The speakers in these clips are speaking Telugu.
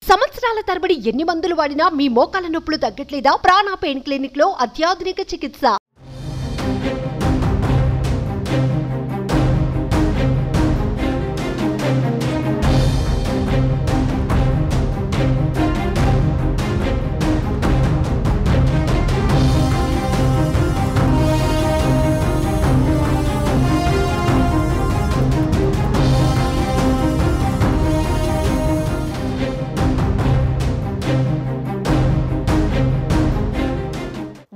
సంవత్సరాల తరబడి ఎన్ని మందులు వాడినా మీ మోకాల నొప్పులు తగ్గట్లేదా? ప్రాణ పెయిన్ క్లినిక్ లో అత్యాధునిక చికిత్స.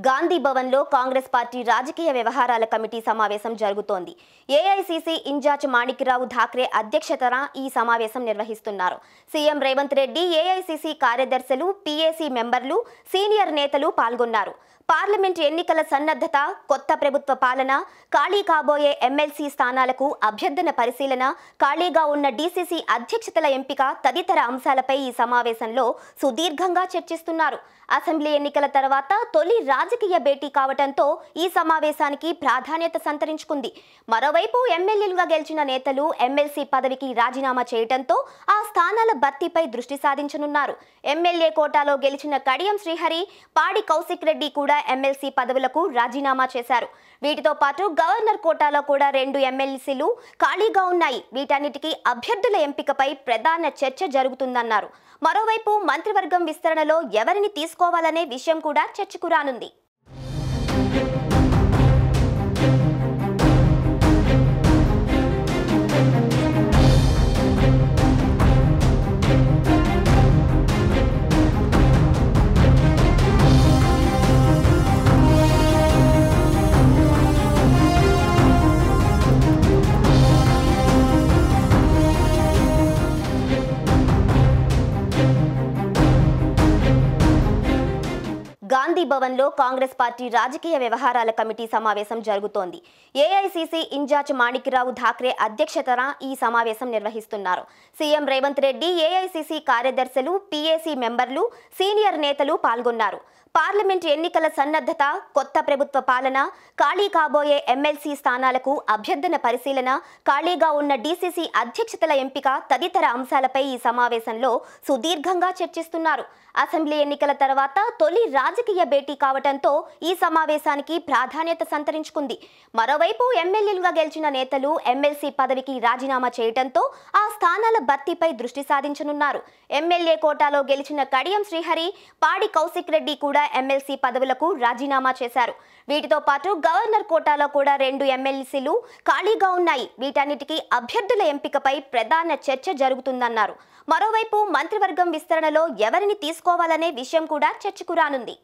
గాంధీ భవన్లో కాంగ్రెస్ పార్టీ రాజకీయ వ్యవహారాల కమిటీ సమావేశం జరుగుతోంది. ఏఐసీసీ ఇన్ఛార్జ్ మాణిక్రావు ఠాక్రే అధ్యక్షతన ఈ సమావేశం నిర్వహిస్తున్నారు. సీఎం రేవంత్ రెడ్డి, ఏఐసీసీ కార్యదర్శులు, పీఏసీ మెంబర్లు, సీనియర్ నేతలు పాల్గొన్నారు. పార్లమెంట్ ఎన్నికల సన్నద్ధత, కొత్త ప్రభుత్వ పాలన, ఖాళీ కాబోయే ఎమ్మెల్సీ స్థానాలకు అభ్యర్థన పరిశీలన, ఖాళీగా ఉన్న డీసీసీ అధ్యక్షతల ఎంపిక తదితర అంశాలపై ఈ సమావేశంలో సుదీర్ఘంగా చర్చిస్తున్నారు. అసెంబ్లీ ఎన్నికల తర్వాత తొలి రాజకీయ భేటీ కావడంతో ఈ సమావేశానికి ప్రాధాన్యత సంతరించుకుంది. మరోవైపు ఎమ్మెల్యేలుగా గెలిచిన నేతలు ఎమ్మెల్సీ పదవికి రాజీనామా చేయడంతో ఆ స్థానాల భర్తీపై దృష్టి సాధించనున్నారు. ఎమ్మెల్యే కోటాలో గెలిచిన కడియం శ్రీహరి, పాడి కౌశిక్ రెడ్డి కూడా ఎమ్మెల్సీ పదవులకు రాజీనామా చేశారు. వీటితో పాటు గవర్నర్ కోటాలో కూడా 2 ఎమ్మెల్సీలు ఖాళీగా ఉన్నాయి. వీటన్నిటికీ అభ్యర్థుల ఎంపికపై ప్రధాన చర్చ జరుగుతుందన్నారు. మరోవైపు మంత్రివర్గం విస్తరణలో ఎవరిని తీసుకోవాలనే విషయం కూడా చర్చకు రానుంది. గాంధీ భవన్లో కాంగ్రెస్ పార్టీ రాజకీయ వ్యవహారాల కమిటీ సమావేశం జరుగుతోంది. ఏఐసీసీ ఇన్ఛార్జ్ మాణిక్రావు ఠాక్రే అధ్యక్షతన ఈ సమావేశం నిర్వహిస్తున్నారు. సీఎం రేవంత్ రెడ్డి, ఏఐసీసీ కార్యదర్శులు, పీఏసీ మెంబర్లు, సీనియర్ నేతలు పాల్గొన్నారు. పార్లమెంట్ ఎన్నికల సన్నద్ధత, కొత్త ప్రభుత్వ పాలన, ఖాళీ కాబోయే ఎమ్మెల్సీ స్థానాలకు అభ్యర్థన పరిశీలన, ఖాళీగా ఉన్న డీసీసీ అధ్యక్షతల ఎంపిక తదితర అంశాలపై ఈ సమావేశంలో సుదీర్ఘంగా చర్చిస్తున్నారు. అసెంబ్లీ ఎన్నికల తర్వాత తొలి రాజకీయ భేటీ కావడంతో ఈ సమావేశానికి ప్రాధాన్యత సంతరించుకుంది. మరోవైపు ఎమ్మెల్యేలుగా గెలిచిన నేతలు ఎమ్మెల్సీ పదవికి రాజీనామా చేయడంతో ఆ స్థానాల భర్తీపై దృష్టి సాధించనున్నారు. ఎమ్మెల్యే కోటాలో గెలిచిన కడియం శ్రీహరి, పాడి కౌశిక్ రెడ్డి కూడా ఎమ్మెల్సీ పదవులకు రాజీనామా చేశారు. వీటితో పాటు గవర్నర్ కోటాలో కూడా 2 ఎమ్మెల్సీలు ఖాళీగా ఉన్నాయి. వీటన్నిటికీ అభ్యర్థుల ఎంపికపై ప్రధాన చర్చ జరుగుతుందన్నారు. మరోవైపు మంత్రివర్గం విస్తరణలో ఎవరిని తీసుకోవాలనే విషయం కూడా చర్చకు రానుంది.